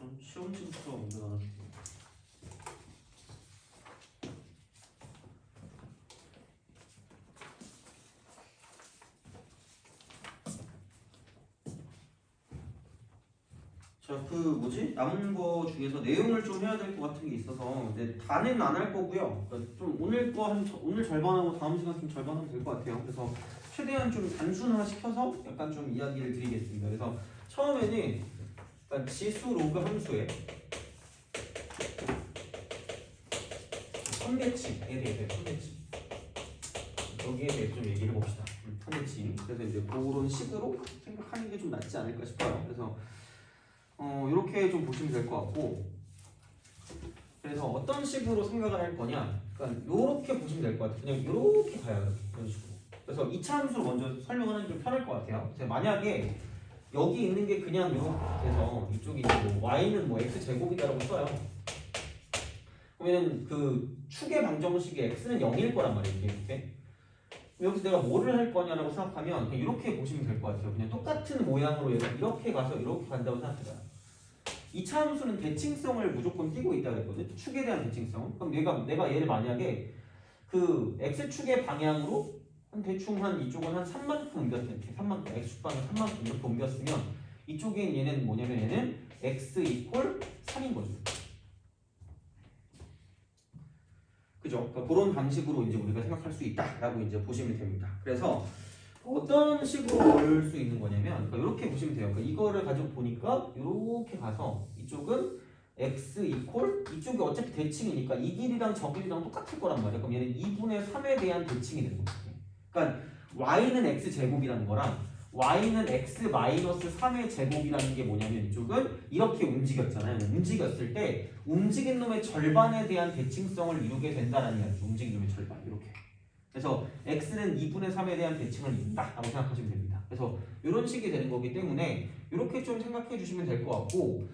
좀 시험지부터 먼저 나눠줄게요. 자, 남은 거 중에서 내용을 좀 해야 될 것 같은 게 있어서 근데 다는 안 할 거고요. 그러니까 좀 오늘 절반하고 다음 시간 좀 절반하면 될 것 같아요. 그래서 최대한 좀 단순화시켜서 약간 좀 이야기를 드리겠습니다. 그래서 처음에는 일단 지수 로그 함수의 선대칭에 대해서 선대칭 여기에 대해서 좀 얘기를 해봅시다. 선대칭. 그래서 이제 그런 식으로 생각하는 게 좀 낫지 않을까 싶어요. 그래서 이렇게 좀 보시면 될 것 같고, 그래서 어떤 식으로 생각을 할 거냐, 그러니까 이렇게 보시면 될 것 같아요. 그냥 이렇게 가요, 이런 식으로. 그래서 2차 함수로 먼저 설명하는 게 좀 편할 것 같아요. 그래서 만약에 여기 있는 게 그냥 이렇게 해서 이쪽이 뭐 y는 뭐 x 제곱이다라고 써요. 그러면 그 축의 방정식의 x는 0일 거란 말이에요, 이렇게. 여기서 내가 뭐를 할 거냐라고 생각하면 그냥 이렇게 보시면 될 것 같아요. 그냥 똑같은 모양으로 얘가 이렇게 가서 이렇게 간다고 생각해봐요. 2차 함수는 대칭성을 무조건 띄고 있다고 했거든. 축에 대한 대칭성. 그럼 내가 얘를 만약에 그 x축의 방향으로 대충 이쪽은 한 3만큼 옮겼을 때 3만큼 x축 방향 3만큼 이렇게 옮겼으면 이쪽엔 얘는 뭐냐면 얘는 x 이퀄 3인 거죠. 그죠? 그러니까 그런 방식으로 이제 우리가 생각할 수 있다라고 이제 보시면 됩니다. 그래서 어떤 식으로 볼 수 있는 거냐면, 그러니까 이렇게 보시면 돼요. 그러니까 이거를 가지고 보니까 이렇게 가서 이쪽은 x 이퀄 이쪽이 어차피 대칭이니까 이 길이랑 저 길이랑 똑같을 거란 말이야. 그럼 얘는 2분의 3에 대한 대칭이 되는 거죠. 그러니까 y는 x 제곱이라는 거랑 y는 x 마이너스 3의 제곱이라는 게 뭐냐면 이쪽은 이렇게 움직였잖아요. 움직였을 때 움직인 놈의 절반에 대한 대칭성을 이루게 된다는 이야기죠. 움직인 놈의 절반 이렇게. 그래서 x는 2분의 3에 대한 대칭을 이룬다라고 생각하시면 됩니다. 그래서 이런 식이 되는 거기 때문에 이렇게 좀 생각해 주시면 될 것 같고,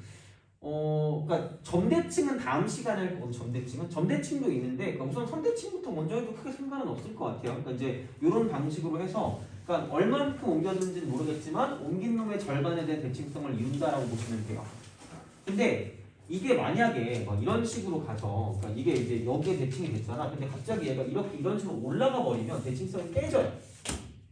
그러니까 점대칭은 다음 시간에 할 거거든요. 점대칭도 있는데, 그러니까 우선 선대칭부터 먼저 해도 크게 상관은 없을 것 같아요. 그러니까 이제 이런 방식으로 해서, 그러니까 얼만큼 옮겼는지는 모르겠지만 옮긴 놈의 절반에 대한 대칭성을 이룬다라고 보시면 돼요. 근데 이게 만약에 이런 식으로 가서, 그러니까 이게 이제 여기에 대칭이 됐잖아. 근데 갑자기 얘가 이런 식으로 올라가 버리면 대칭성이 깨져요.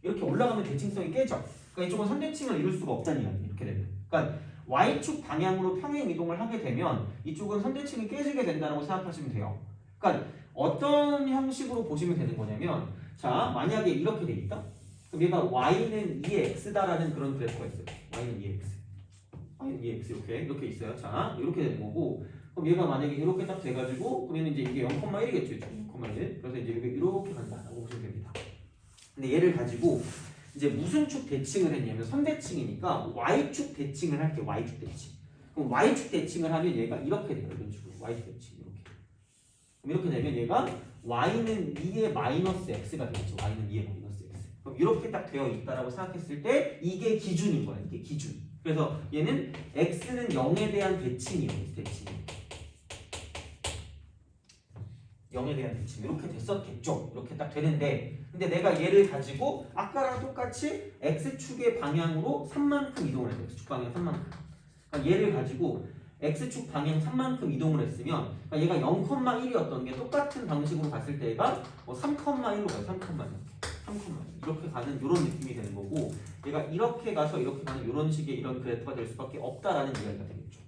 이렇게 올라가면 대칭성이 깨져. 그러니까 이쪽은 선대칭을 이룰 수가 없다는 이야기. 이렇게 되면. 그러니까 y축 방향으로 평행 이동을 하게 되면 이쪽은 선대칭이 깨지게 된다고 생각하시면 돼요. 그러니까 어떤 형식으로 보시면 되는 거냐면, 자, 만약에 이렇게 돼 있다. 그럼 얘가 y는 2x다라는 그런 그래프가 있어요. y는 2x. y는 2x 이렇게 있어요. 자, 이렇게 되는 거고, 그럼 얘가 만약에 이렇게 딱 돼가지고 그러면 이제 이게 0,1이겠죠. 0,1. 그래서 이제 이렇게 간다라고 보시면 됩니다. 근데 얘를 가지고 이제 무슨 축 대칭을 했냐면 선대칭이니까 y축 대칭을 할게요. y축 대칭. 그럼 y축 대칭을 하면 얘가 이렇게 돼요. 이런 식으로 y축 대칭 이렇게. 그럼 이렇게 되면 얘가 y는 2의 마이너스 x가 되겠죠. y는 2의 마이너스 x. 그럼 이렇게 딱 되어 있다라고 생각했을 때 이게 기준인 거야. 이게 기준. 그래서 얘는 x는 0에 대한 대칭이에요. 대칭. 0에 대한 대칭 이렇게 됐었겠죠. 이렇게 딱 되는데, 근데 내가 얘를 가지고 아까랑 똑같이 x축의 방향으로 3만큼 이동을 했어요. x축 방향 3만큼. 그러니까 얘를 가지고 x축 방향 3만큼 이동을 했으면, 그러니까 얘가 0,1이었던 게 똑같은 방식으로 갔을 때 얘가 3,1로 가요. 3,1 이렇게 가는 이런 느낌이 되는 거고, 얘가 이렇게 가서 이렇게 가는 이런 식의 이런 그래프가 될 수밖에 없다라는 이야기가 되겠죠.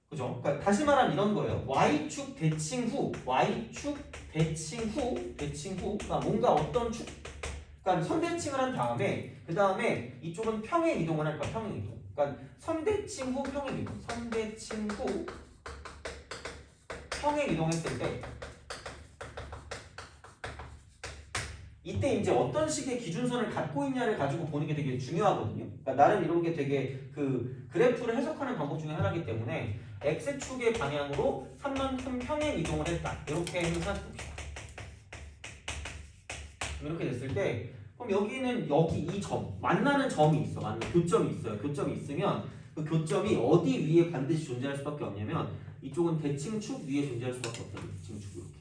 그죠? 그러니까 다시 말하면 이런 거예요. y축 대칭 후, 그러니까 뭔가 어떤 축, 그러니까 선대칭을 한 다음에 그 다음에 이쪽은 평행 이동을 할 거야. 평행 이동. 그러니까 선대칭 후 평행 이동. 선대칭 후 평행 이동했을 때 이때 이제 어떤 식의 기준선을 갖고 있냐를 가지고 보는 게 되게 중요하거든요. 그러니까 나름 이런 게 되게 그 그래프를 해석하는 방법 중에 하나이기 때문에 x축의 방향으로 3만큼 평행 이동을 했다. 이렇게 생각해 봅시다. 이렇게 됐을 때 그럼 여기는 이 점, 만나는 점이 있어. 만나는 교점이 있어요. 교점이 있으면 그 교점이 어디 위에 반드시 존재할 수밖에 없냐면 이쪽은 대칭축 위에 존재할 수밖에 없다. 대칭축 이렇게.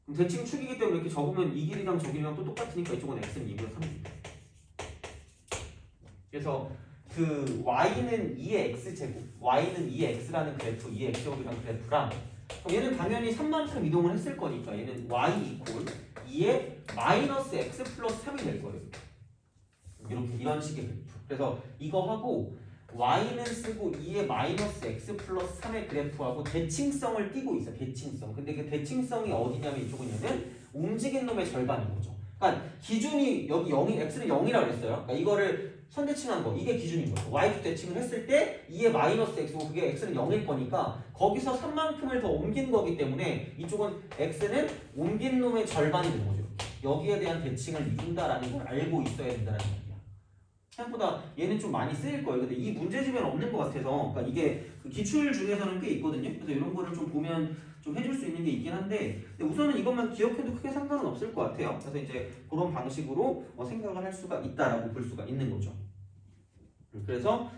그럼 대칭축이기 때문에 이렇게 적으면 이 길이랑 저 길이랑 또 똑같으니까 이쪽은 x는 2분의 3입니다. 그래서 그 y는 2의 x제곱, y는 2의 x라는 그래프, 2의 x제곱이라는 그래프랑 그럼 얘는 당연히 3만큼 이동을 했을 거니까 얘는 y 이퀄 2의 마이너스 x 플러스 3이 될 거예요. 이렇게 이런 식의 그래프. 그래서 이거 하고 y는 쓰고 2의 마이너스 x 플러스 3의 그래프하고 대칭성을 띠고 있어. 대칭성. 근데 그 대칭성이 어디냐면 이쪽은 얘는 움직인 놈의 절반인 거죠. 그러니까 기준이 여기 0이 x는 0이라고 그랬어요. 그러니까 이거를 선대칭한 거 이게 기준인 거죠. y축 대칭을 했을 때 2의 마이너스 x고 그게 x는 0일 거니까 거기서 3만큼을 더 옮긴 거기 때문에 이쪽은 x는 옮긴 놈의 절반이 되는 거죠. 여기에 대한 대칭을 이룬다라는 걸 알고 있어야 된다는 얘기야. 생각보다 얘는 좀 많이 쓰일 거예요. 근데 이 문제집에는 없는 것 같아서 그러니까 이게 그 기출 중에서는 꽤 있거든요. 그래서 이런 거를 좀 보면 좀 해줄 수 있는 게 있긴 한데 근데 우선은 이것만 기억해도 크게 상관은 없을 것 같아요. 그래서 이제 그런 방식으로 생각을 할 수가 있다라고 볼 수가 있는 거죠. 그래서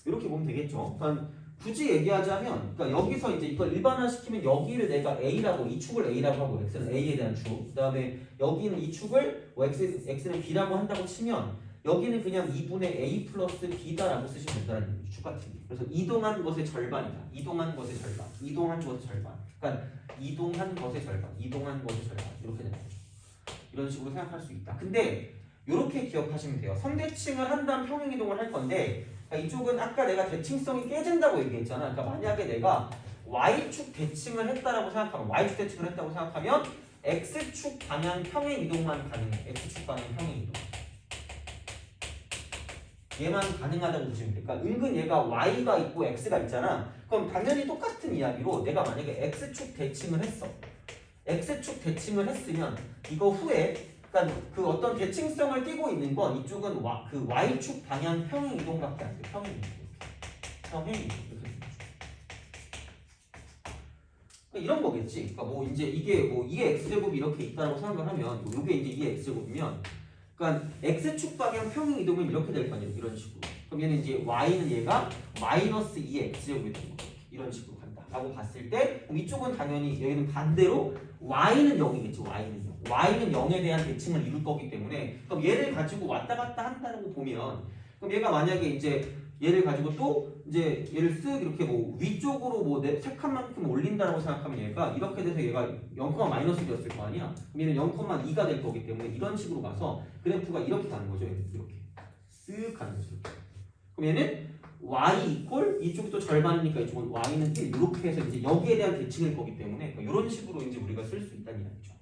이렇게 보면 되겠죠. 그러니까 굳이 얘기하자면 그러니까 여기서 이제 이걸 일반화시키면 여기를 내가 A라고 이 축을 A라고 하고 X는 A에 대한 축 그 다음에 여기는 이 축을 X는 B라고 한다고 치면 여기는 그냥 2분의 A 플러스 B다라고 쓰시면 된다는 얘기죠. 축 같은 게. 그래서 이동한 것의 절반이다. 이동한 것의 절반. 이동한 것의 절반. 그러니까 이동한 것의 절반. 이동한 것의 절반. 이렇게 되는 거죠. 이런 식으로 생각할 수 있다. 근데 이렇게 기억하시면 돼요. 선대칭을 한 다음 평행이동을 할 건데 그러니까 이쪽은 아까 내가 대칭성이 깨진다고 얘기했잖아. 그러니까 만약에 내가 Y축 대칭을 했다라고 생각하면 Y축 대칭을 했다고 생각하면 X축 방향 평행이동만 가능해. X축 방향 평행이동. 얘만 가능하다고 보시면 돼요. 그러니까 은근 얘가 Y가 있고 X가 있잖아. 그럼 당연히 똑같은 이야기로 내가 만약에 X축 대칭을 했어. X축 대칭을 했으면 이거 후에 그러니까 그 어떤 대칭성을 띠고 있는 건 이쪽은 그 Y축 방향 평행 이동밖에 안 돼. 평행 이동. 평행 이동. 이렇게 되는 거죠. 그러니까 이런 거겠지. 그러니까 뭐 이제 이게 뭐 2의 x제곱이 이렇게 있다고 생각을 하면 이게 이제 2의 x제곱이면 그러니까 x축 방향 평행 이동은 이렇게 될 거 아니에요. 이런 식으로. 그럼 얘는 이제 y는 얘가 마이너스 2의 x제곱이 되는 거예요. 이런 식으로 간다. 라고 봤을 때 그럼 이쪽은 당연히 여기는 반대로 y는 0이겠죠. y는 0. y는 0에 대한 대칭을 이룰 거기 때문에 그럼 얘를 가지고 왔다 갔다 한다고 보면 그럼 얘가 만약에 이제 얘를 가지고 또 이제 얘를 쓱 이렇게 뭐 위쪽으로 뭐 세 칸만큼 올린다라고 생각하면 얘가 이렇게 돼서 얘가 0, 마이너스 되었을 거 아니야. 그럼 얘는 0,2가 될 거기 때문에 이런 식으로 가서 그래프가 이렇게 가는 거죠. 이렇게 쓱 가는 거죠. 그럼 얘는 y 이퀄 이쪽이 또 절반이니까 이쪽은 y는 1 이렇게 해서 이제 여기에 대한 대칭일 거기 때문에 이런 식으로 이제 우리가 쓸 수 있다는 이야기죠.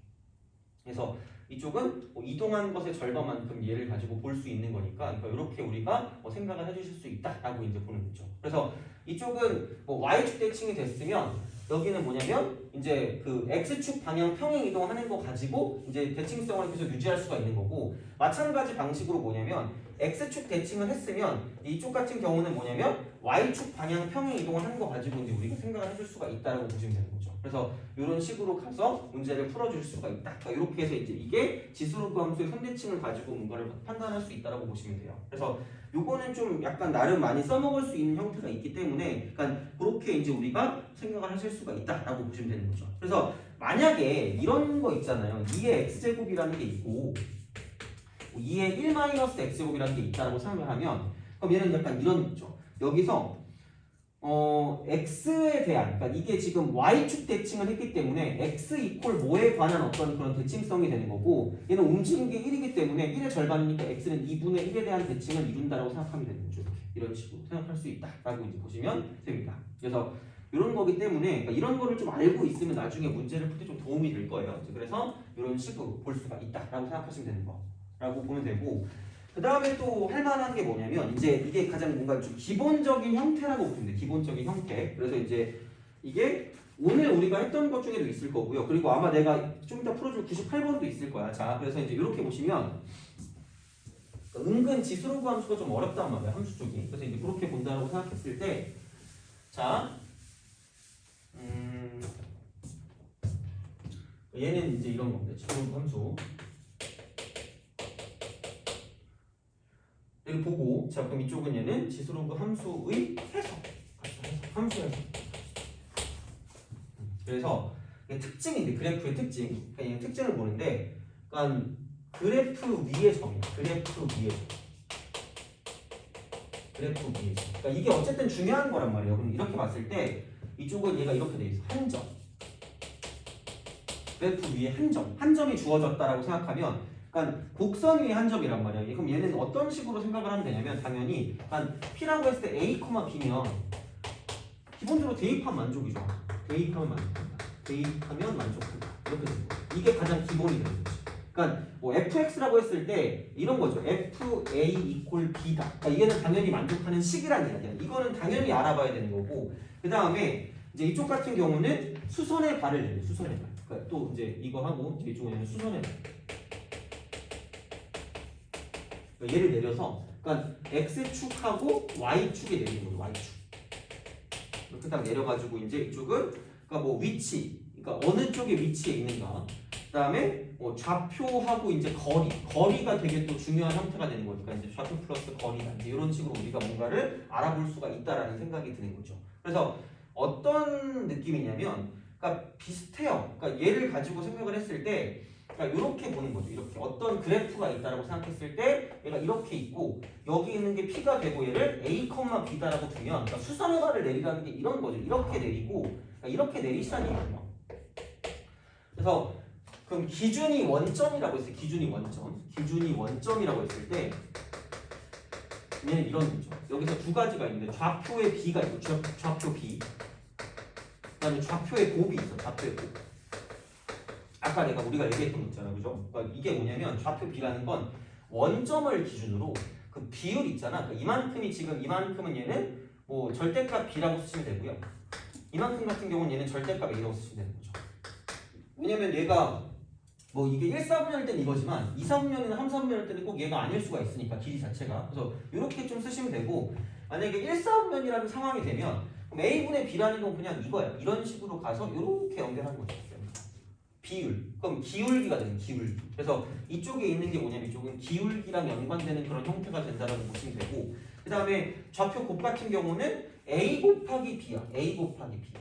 그래서 이쪽은 뭐 이동한 것의 절반만큼 얘를 가지고 볼 수 있는 거니까 그러니까 이렇게 우리가 생각을 해주실 수 있다라고 이제 보는 거죠. 그래서 이쪽은 뭐 y축 대칭이 됐으면 여기는 뭐냐면 이제 그 x축 방향 평행 이동하는 거 가지고 이제 대칭성을 계속 유지할 수가 있는 거고 마찬가지 방식으로 뭐냐면 x축 대칭을 했으면 이쪽 같은 경우는 뭐냐면 y축 방향 평행 이동을 하는 거 가지고 이제 우리가 생각을 해줄 수가 있다라고 보시면 되는 거죠. 그래서 이런 식으로 가서 문제를 풀어줄 수가 있다. 그러니까 이렇게 해서 이제 이게 지수로그 함수의 선대칭을 가지고 뭔가를 판단할 수 있다라고 보시면 돼요. 그래서 요거는 좀 약간 나름 많이 써먹을 수 있는 형태가 있기 때문에 그러니까 그렇게 이제 우리가 생각을 하실 수가 있다라고 보시면 되는 거죠. 그래서 만약에 이런 거 있잖아요. 2의 x제곱이라는 게 있고 2의 1-x제곱이라는 게 있다라고 생각하면 그럼 얘는 약간 이런 거죠. 여기서 x에 대한 그러니까 이게 지금 y축 대칭을 했기 때문에 x 이퀄 뭐에 관한 어떤 그런 대칭성이 되는 거고 얘는 움직이는 게 1이기 때문에 1의 절반이니까 x는 2분의 1에 대한 대칭을 이룬다라고 생각하면 되는 거죠. 이런 식으로 생각할 수 있다라고 이제 보시면 됩니다. 그래서 이런 거기 때문에 그러니까 이런 거를 좀 알고 있으면 나중에 문제를 풀 때 좀 도움이 될 거예요. 그래서 이런 식으로 볼 수가 있다라고 생각하시면 되는 거라고 보면 되고 그 다음에 또 할 만한 게 뭐냐면 이제 이게 가장 뭔가 좀 기본적인 형태라고 보시면 돼요. 기본적인 형태. 그래서 이제 이게 오늘 우리가 했던 것 중에도 있을 거고요. 그리고 아마 내가 좀 이따 풀어줄 98번도 있을 거야. 자, 그래서 이제 이렇게 보시면 은근 지수로그 함수가 좀 어렵단 말이야. 함수 쪽이. 그래서 이제 그렇게 본다고 생각했을 때 자, 얘는 이제 이런 겁니다. 지수로그 함수. 여기 보고 자 그럼 이쪽은 얘는 지수로그 함수의 해석 함수 해석 그래서 특징인데 그래프의 특징 그러니까 얘는 특징을 보는데 그러니까 그래프 위의 점이야 그래프 위의 점 그래프 위에서. 그러니까 이게 어쨌든 중요한 거란 말이에요. 그럼 이렇게 봤을 때 이쪽은 얘가 이렇게 돼 있어. 한 점. 그래프 위에 한 점. 한 점이 주어졌다라고 생각하면 그러니까 곡선 위에 한 점이란 말이야. 그럼 얘는 어떤 식으로 생각을 하면 되냐면 당연히 P라고 했을 때 A, B면 기본적으로 대입하면 만족이죠. 대입하면 만족한다. 대입하면 만족한다. 이렇게 되는 거예요. 이게 가장 기본이 되는 거죠. 그러니까 뭐 fx라고 했을 때 이런 거죠. fa equal b다. 그러니까 이게는 당연히 만족하는 식이라는 이야기야. 이거는 당연히 알아봐야 되는 거고 그 다음에 이제 이쪽 같은 경우는 수선의 발을 내려. 수선의 발. 그러니까 또 이제 이거 하고 이제 이쪽에는 수선의 발. 그러니까 얘를 내려서 그러니까 x축하고 y축에 내리는 거죠. y축. 이렇게 딱 내려가지고 이제 이쪽은 그러니까 뭐 위치, 그러니까 어느 쪽에 위치해 있는가. 그다음에 뭐 좌표하고 이제 거리가 되게 또 중요한 형태가 되는 거니까 이제 좌표 플러스 거리다. 이제 이런 식으로 우리가 뭔가를 알아볼 수가 있다라는 생각이 드는 거죠. 그래서 어떤 느낌이냐면, 그러니까 비슷해요. 그러니까 얘를 가지고 생각을 했을 때. 그러니까 이렇게 보는 거죠. 이렇게 어떤 그래프가 있다라고 생각했을 때 얘가 이렇게 있고 여기 있는 게 P가 되고 얘를 A, B다라고 두면 그러니까 수선의 발을 내리라는 게 이런 거죠. 이렇게 내리고 그러니까 이렇게 내리시라는 얘기예요. 그래서 그럼 기준이 원점이라고 했을 때 기준이 원점이라고 했을 때 얘는 이런 거죠. 여기서 두 가지가 있는데 좌표의 B가 있고 좌표 B 그다음에 좌표의 곱이 있어. 좌표의 곱. 아까 우리가 얘기했던 거 있잖아, 그죠? 그러니까 이게 뭐냐면 좌표 B라는 건 원점을 기준으로 그 비율 있잖아. 그러니까 이만큼이 지금 이만큼은 얘는 뭐 절대값 B라고 쓰시면 되고요. 이만큼 같은 경우는 얘는 절대값 A라고 쓰시면 되는 거죠. 왜냐면 얘가 뭐 이게 1, 4분면일 때는 이거지만 2, 3분면이나 3, 4분면일 때는 꼭 얘가 아닐 수가 있으니까 길이 자체가. 그래서 이렇게 좀 쓰시면 되고 만약에 1, 4분면이라는 상황이 되면 그럼 A분의 B라는 건 그냥 이거야. 이런 식으로 가서 이렇게 연결하는 거죠. 비율. 그럼 기울기가 되는 기울기. 그래서 이쪽에 있는 게 뭐냐면 이쪽은 기울기랑 연관되는 그런 형태가 된다라고 보시면 되고 그 다음에 좌표 곱 같은 경우는 A 곱하기 B야. A 곱하기 B.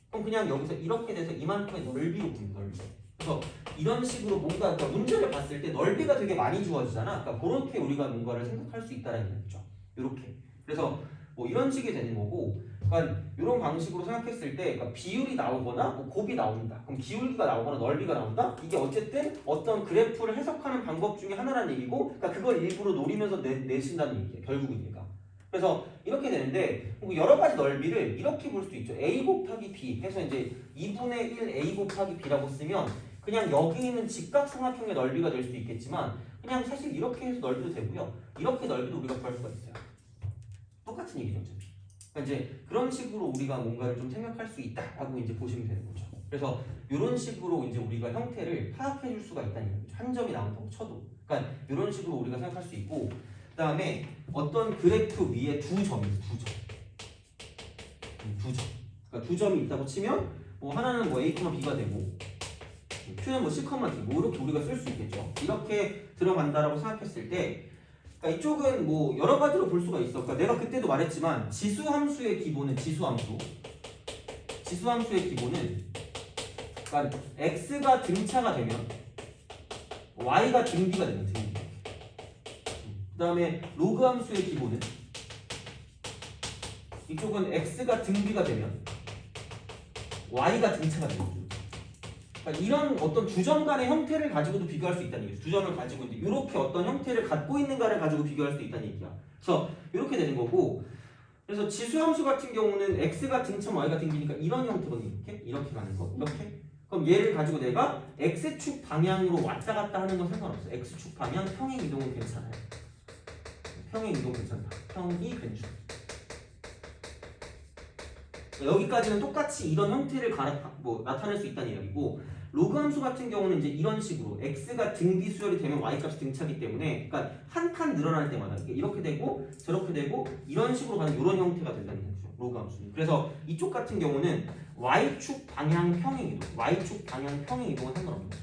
그럼 그냥 여기서 이렇게 돼서 이만큼의 넓이로 보는 넓이. 그래서 이런 식으로 뭔가 그러니까 문제를 봤을 때 넓이가 되게 많이 주어지잖아. 그러니까 그렇게 우리가 뭔가를 생각할 수 있다는 얘기죠. 이렇게. 그래서 뭐 이런 식이 되는 거고 그러니까 이런 방식으로 생각했을 때 그러니까 비율이 나오거나 뭐 곱이 나온다. 그럼 기울기가 나오거나 넓이가 나온다. 이게 어쨌든 어떤 그래프를 해석하는 방법 중에 하나라는 얘기고 그러니까 그걸 일부러 노리면서 내신다는 얘기예요. 결국은 얘가. 그래서 이렇게 되는데 여러 가지 넓이를 이렇게 볼 수 있죠. A 곱하기 B 해서 이제 2분의 1 A 곱하기 B라고 쓰면 그냥 여기 있는 직각삼각형의 넓이가 될 수 있겠지만 그냥 사실 이렇게 해서 넓이도 되고요. 이렇게 넓이도 우리가 구할 수가 있어요. 똑같은 얘기죠, 어차피. 그러니까 이제 그런 식으로 우리가 뭔가를 좀 생각할 수 있다라고 이제 보시면 되는 거죠. 그래서 이런 식으로 이제 우리가 형태를 파악해 줄 수가 있다는 얘기죠. 한 점이 나온다고 쳐도. 그러니까 이런 식으로 우리가 생각할 수 있고 그다음에 어떤 그래프 위에 두 점이 두 점. 그러니까 두 점이 있다고 치면 뭐 하나는 뭐 A, B가 되고 Q는 뭐 C, D 뭐 이렇게 우리가 쓸 수 있겠죠. 이렇게 들어간다라고 생각했을 때 그러니까 이쪽은 뭐 여러 가지로 볼 수가 있어. 그러니까 내가 그때도 말했지만 지수함수의 기본은 지수함수의 기본은 그러니까 x가 등차가 되면 y가 등비가 되는 등비. 그다음에 로그 함수의 기본은 이쪽은 x가 등비가 되면 y가 등차가 되는 거죠. 그러니까 이런 어떤 두 점 간의 형태를 가지고도 비교할 수 있다는 얘기죠. 두 점을 가지고 이제 이렇게 어떤 형태를 갖고 있는가를 가지고 비교할 수 있다는 얘기야. 그래서 이렇게 되는 거고, 그래서 지수함수 같은 경우는 x가 등차, y가 등비니까 이런 형태거든요. 이렇게 가는 거, 이렇게. 그럼 얘를 가지고 내가 x축 방향으로 왔다 갔다 하는 건 상관없어. x축 방향 평행 이동은 괜찮아요. 평행 이동 괜찮다. 평이 괜찮. 여기까지는 똑같이 이런 형태를 나타낼 수 있다는 이야기고 로그 함수 같은 경우는 이제 이런 식으로 x가 등비 수열이 되면 y값이 등차기 때문에 그러니까 한 칸 늘어날 때마다 이렇게 되고 저렇게 되고 이런 식으로 가는 이런 형태가 된다는 거죠. 로그 함수는. 그래서 이쪽 같은 경우는 y축 방향 평행 이동은 상관없는 거죠.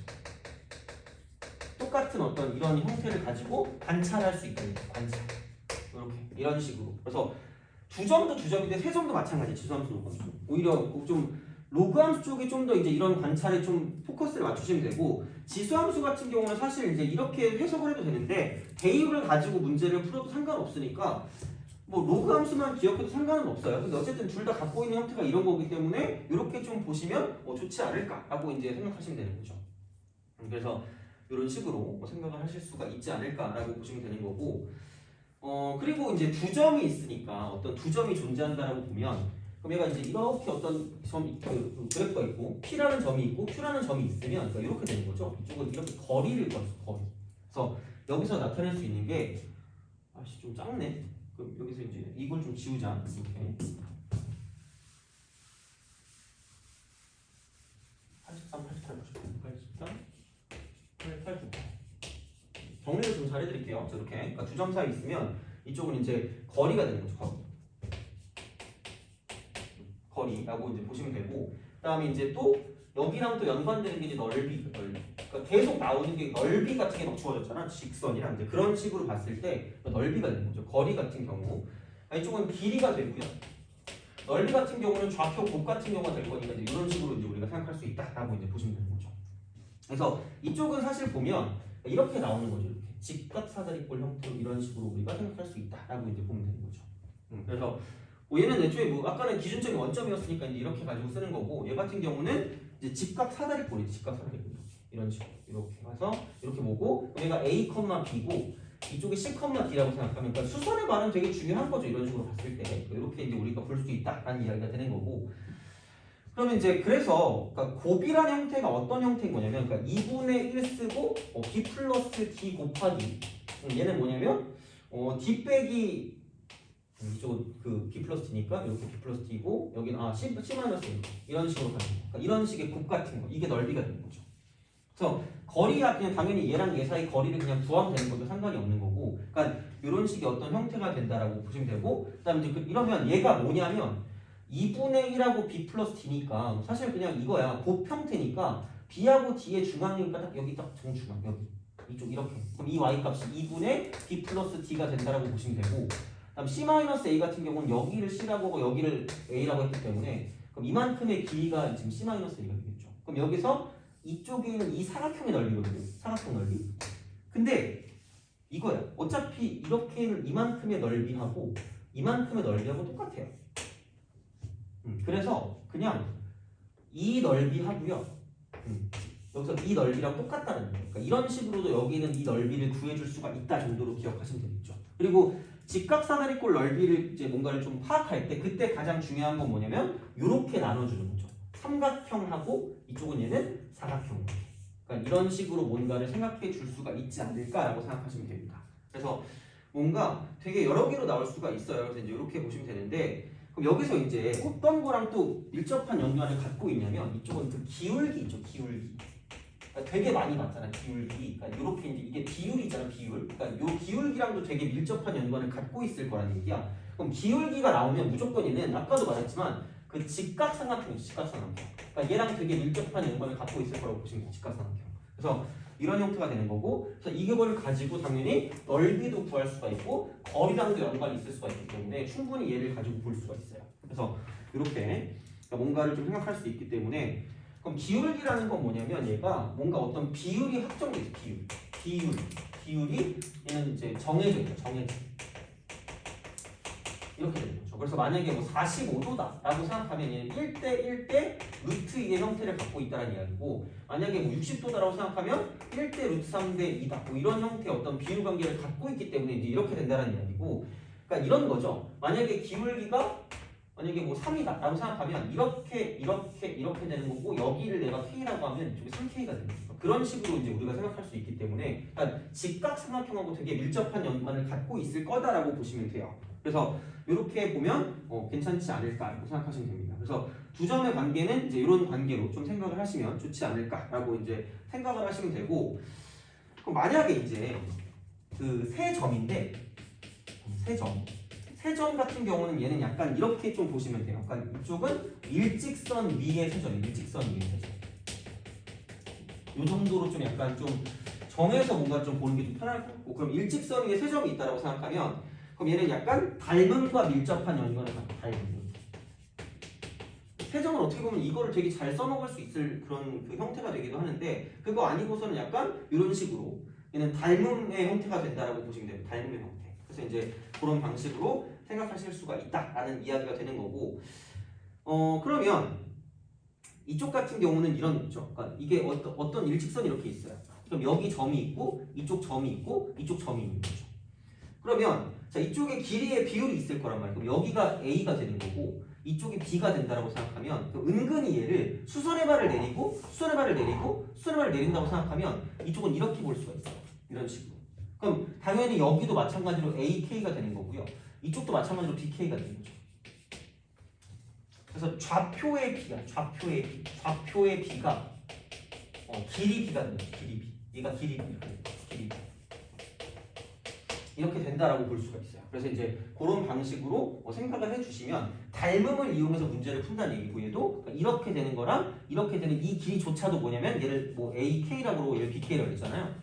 똑같은 어떤 이런 형태를 가지고 관찰할 수 있다는 거죠. 관찰. 이렇게 이런 식으로. 그래서 두 점도 두 점인데 세 점도 마찬가지. 지수함수, 로그함수. 오히려 좀 로그함수 쪽이 좀 더 이제 이런 관찰에 좀 포커스를 맞추시면 되고 지수함수 같은 경우는 사실 이제 이렇게 해석을 해도 되는데 대입을 가지고 문제를 풀어도 상관없으니까 뭐 로그 함수만 기억해도 상관은 없어요. 근데 어쨌든 둘 다 갖고 있는 형태가 이런 거기 때문에 이렇게 좀 보시면 좋지 않을까 하고 이제 생각하시면 되는 거죠. 그래서 이런 식으로 생각을 하실 수가 있지 않을까라고 보시면 되는 거고, 그리고 이제 두 점이 있으니까 어떤 두 점이 존재한다라고 보면, 그럼 얘가 이제 이렇게 어떤 점이 그래프가 있고 P라는 점이 있고 Q라는 점이 있으면 그러니까 이렇게 되는 거죠. 이쪽은 이렇게 거리를 구하죠. 거리. 그래서 여기서 나타낼 수 있는 게 좀 작네. 그럼 여기서 이제 이걸 좀 지우자. 이렇게 83, 88, 83, 88. 정리를 좀 잘해드릴게요. 이렇게 그러니까 두 점 사이 있으면 이쪽은 이제 거리가 되는 거죠. 거리라고 이제 보시면 되고, 그다음에 이제 또 여기랑 또 연관되는 게 이제 넓이. 그러니까 계속 나오는 게 넓이 같은 게 막 주어졌잖아. 직선이랑 이제 그런 식으로 봤을 때 넓이가 되는 거죠. 거리 같은 경우 이쪽은 길이가 되고요. 넓이 같은 경우는 좌표 곱 같은 경우가 될 거니까 이제 이런 식으로 이제 우리가 생각할 수 있다라고 이제 보시면 되는 거죠. 그래서 이쪽은 사실 보면 이렇게 나오는 거죠. 이렇게 직각사다리꼴 형태로 이런 식으로 우리가 생각할 수 있다라고 이제 보면 되는 거죠. 그래서 얘는 애초에 아까는 기준점이 원점이었으니까 이제 이렇게 가지고 쓰는 거고, 얘 같은 경우는 이제 직각사다리꼴이지. 직각사다리꼴 이런 식으로 이렇게 가서 이렇게 보고, 얘가 A, B고 이쪽이 C, D라고 생각하면 그러니까 수선의 말은 되게 중요한 거죠. 이런 식으로 봤을 때 이렇게 이제 우리가 볼 수 있다라는 이야기가 되는 거고. 그러면 이제 그래서 그러니까 곱이란 형태가 어떤 형태인 거냐면, 그러니까 2분의 1 쓰고 B 플러스 D 곱하기, 얘는 뭐냐면 D 빼기 이쪽은 그 B 플러스 D니까 이렇게 B 플러스 D고 여기는 C 마이너스 D 이런 식으로 가는 거. 그러니까 이런 식의 곱 같은 거, 이게 넓이가 되는 거죠. 그래서 거리가 그냥 당연히 얘랑 얘 사이 거리를 그냥 구하면 되는 것도 상관이 없는 거고, 그러니까 이런 식의 어떤 형태가 된다라고 보시면 되고, 그다음에 이제 이러면 얘가 뭐냐면 2분의 1하고 B 플러스 D니까 사실 그냥 이거야. 곱 형태니까 B하고 D의 중앙이니까 딱 여기 딱 정중앙 여기 이쪽 이렇게. 그럼 이 y 값이 2분의 B 플러스 D가 된다라고 보시면 되고, 그다음 C-A 같은 경우는 여기를 C라고 하고 여기를 A라고 했기 때문에 그럼 이만큼의 길이가 지금 C-A가 되겠죠. 그럼 여기서 이쪽에 있는 이 사각형의 넓이거든요. 사각형 넓이. 근데 이거야. 어차피 이렇게는 이만큼의 넓이하고 이만큼의 넓이하고 똑같아요. 그래서 그냥 이 넓이하고요. 여기서 이 넓이랑 똑같다는 거예요. 그러니까 이런 식으로도 여기는 이 넓이를 구해줄 수가 있다 정도로 기억하시면 되겠죠. 그리고 직각사다리꼴 넓이를 이제 뭔가를 좀 파악할 때 그때 가장 중요한 건 뭐냐면 이렇게 나눠주는 거죠. 삼각형하고 이쪽은 얘는 사각형. 그러니까 이런 식으로 뭔가를 생각해 줄 수가 있지 않을까라고 생각하시면 됩니다. 그래서 뭔가 되게 여러 개로 나올 수가 있어요. 그래서 이제 이렇게 보시면 되는데, 그럼 여기서 이제 어떤 거랑 또 밀접한 연관을 갖고 있냐면 이쪽은 그 기울기 있죠. 기울기. 그러니까 되게 많이 봤잖아. 기울기. 그러니까 이렇게 이제 이게 비율이잖아. 비율. 그러니까 요 기울기랑도 되게 밀접한 연관을 갖고 있을 거라는 얘기야. 그럼 기울기가 나오면 무조건 얘는 아까도 말했지만 그 직각삼각형이지. 직각삼각형. 그러니까 얘랑 되게 밀접한 연관을 갖고 있을 거라고 보시면 돼요. 직각삼각형. 그래서 이런 형태가 되는 거고, 그래서 이걸 가지고 당연히 넓이도 구할 수가 있고 거리랑도 연관이 있을 수가 있기 때문에 충분히 얘를 가지고 볼 수가 있어요. 그래서 이렇게 뭔가를 좀 생각할 수 있기 때문에, 그럼 기울기라는 건 뭐냐면 얘가 뭔가 어떤 비율이 확정돼 있어요. 비율이 얘는 이제 정해져 있죠. 정해져. 이렇게 되는 거죠. 그래서 만약에 뭐 45도다라고 생각하면 얘는 1대 1대 루트 2의 형태를 갖고 있다는 이야기고, 만약에 뭐 60도다라고 생각하면 1대 루트 3대 2다. 뭐 이런 형태의 어떤 비율 관계를 갖고 있기 때문에 이제 이렇게 된다는 이야기고, 그러니까 이런 거죠. 만약에 기울기가 만약에 뭐 3이다라고 생각하면 이렇게 되는 거고, 여기를 내가 K라고 하면 이쪽에 3K가 되는 거죠. 그런 식으로 이제 우리가 생각할 수 있기 때문에, 그러니까 직각삼각형하고 되게 밀접한 연관을 갖고 있을 거다라고 보시면 돼요. 그래서 이렇게 보면 괜찮지 않을까라고 생각하시면 됩니다. 그래서 두 점의 관계는 이제 이런 관계로 좀 생각을 하시면 좋지 않을까라고 이제 생각을 하시면 되고, 그럼 만약에 이제 그 세 점인데 세 점 같은 경우는 얘는 약간 이렇게 좀 보시면 돼요. 그러니까 이쪽은 일직선 위의 세 점이에요. 일직선 위의 세 점. 이 정도로 좀 약간 좀 정해서 뭔가 좀 보는 게 좀 편할 것 같고, 그럼 일직선 위에 세 점이 있다고 생각하면 그럼 얘는 약간 닮음과 밀접한 연관을 갖고 닮음. 세 점은 어떻게 보면 이거를 되게 잘 써먹을 수 있을 그런 그 형태가 되기도 하는데, 그거 아니고서는 약간 이런 식으로 얘는 닮음의 형태가 된다라고 보시면 돼요. 닮음의 형태. 그래서 이제 그런 방식으로 생각하실 수가 있다라는 이야기가 되는 거고, 그러면 이쪽 같은 경우는 이런 거죠. 그러니까 이게 어떤 일직선이 이렇게 있어요. 그럼 여기 점이 있고 이쪽 점이 있고 이쪽 점이 있는 거죠. 그러면 자 이쪽에 길이의 비율이 있을 거란 말이에요. 그럼 여기가 A가 되는 거고 이쪽이 B가 된다라고 생각하면 은근히 얘를 수선의 발을 내리고 수선의 발을 내리고 수선의 발을 내린다고 생각하면 이쪽은 이렇게 볼 수가 있어요. 이런 식으로. 그럼 당연히 여기도 마찬가지로 AK가 되는 거고요. 이쪽도 마찬가지로 BK가 되는 거죠. 그래서 좌표의 B가 좌표의 B가 길이 B가 되는 거죠. 길이 B. 얘가 길이 B. 길이 B. 이렇게 된다라고 볼 수가 있어요. 그래서 이제 그런 방식으로 생각을 해주시면 닮음을 이용해서 문제를 푼다는 얘기고 얘도 이렇게 되는 거랑 이렇게 되는 이 길이조차도 뭐냐면 얘를 뭐 AK라고 그러고 얘를 BK라고 했잖아요.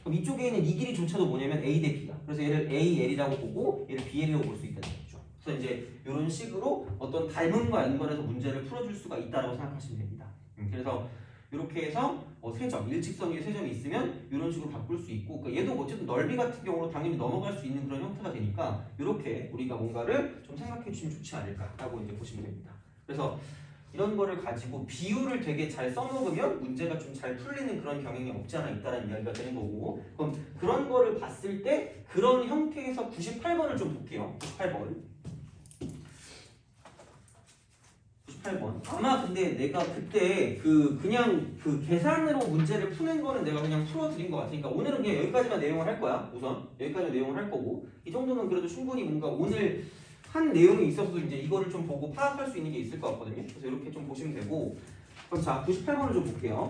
그럼 이쪽에 있는 이 길이조차도 뭐냐면 A 대 B다. 그래서 얘를 AL이라고 보고 얘를 BL이라고 볼 수 있다는 거죠. 그래서 이제 이런 식으로 어떤 닮음과 연관해서 문제를 풀어줄 수가 있다라고 생각하시면 됩니다. 그래서 이렇게 해서 세 점, 일직선 위에 세 점이 있으면 이런 식으로 바꿀 수 있고, 그러니까 얘도 어쨌든 넓이 같은 경우로 당연히 넘어갈 수 있는 그런 형태가 되니까 이렇게 우리가 뭔가를 좀 생각해 주시면 좋지 않을까라고 이제 보시면 됩니다. 그래서 이런 거를 가지고 비율을 되게 잘 써먹으면 문제가 좀 잘 풀리는 그런 경향이 없지 않아 있다는 이야기가 되는 거고, 그럼 그런 거를 봤을 때 그런 형태에서 98번을 좀 볼게요. 98번. 아마 근데 내가 그때 그냥 계산으로 문제를 푸는 거는 내가 그냥 풀어드린 것 같으니까 오늘은 그냥 여기까지만 내용을 할 거야. 우선 여기까지만 내용을 할 거고, 이 정도는 그래도 충분히 뭔가 오늘 한 내용이 있어서 이제 이거를 좀 보고 파악할 수 있는 게 있을 것 같거든요. 그래서 이렇게 좀 보시면 되고, 그럼 자 98번을 좀 볼게요.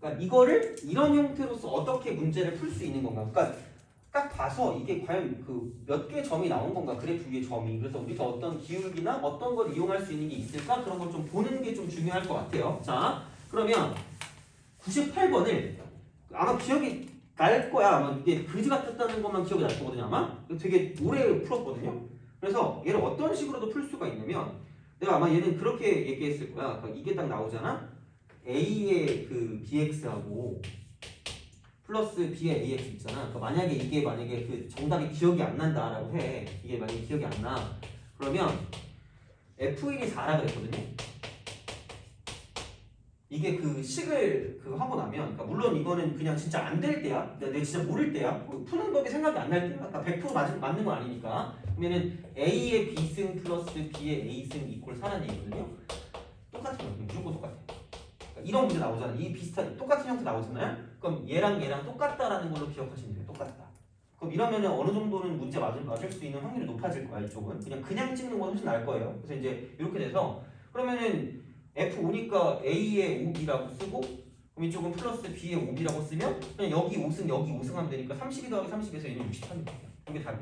그러니까 이거를 이런 형태로서 어떻게 문제를 풀 수 있는 건가? 그러니까 딱 봐서 이게 과연 몇 개 점이 나온 건가, 그래프 위에 점이. 그래서 우리가 어떤 기울기나 어떤 걸 이용할 수 있는 게 있을까, 그런 걸 좀 보는 게 좀 중요할 것 같아요. 자 그러면 98번을 아마 기억이 날 거야. 아마 이게 그지 같았다는 것만 기억이 날 거거든요. 아마 되게 오래 풀었거든요. 그래서 얘를 어떤 식으로도 풀 수가 있냐면, 내가 아마 얘는 그렇게 얘기했을 거야. 그러니까 이게 딱 나오잖아. A의 BX하고 플러스 B의 AX 있잖아. 그러니까 만약에 그 정답이 기억이 안 난다라고 해. 이게 만약에 기억이 안 나. 그러면 F1이 4라 그랬거든요. 이게 식을 하고 나면, 그러니까 물론 이거는 그냥 진짜 안 될 때야. 내가 진짜 모를 때야. 푸는 법이 생각이 안 날 때야. 그러니까 100% 맞는 건 아니니까. 그러면은 A의 B승 플러스 B의 A승 이퀄 4라는 얘기거든요. 똑같은 거예요. 무조건 똑같아. 이런 문제 나오잖아요. 이 비슷한 똑같은 형태 나오잖아요. 그럼 얘랑 똑같다라는 걸로 기억하시면 돼요. 똑같다. 그럼 이러면은 어느 정도는 문제 맞을 수 있는 확률이 높아질 거야. 이쪽은 그냥 찍는 건 훨씬 나을 거예요. 그래서 이제 이렇게 돼서 그러면은 F5니까 A의 5B라고 쓰고, 그럼 이쪽은 플러스 B의 5B라고 쓰면 그냥 여기 5승 여기 5승 하면 되니까 32 더하기 30에서 얘는 63입니다. 이게 답이야.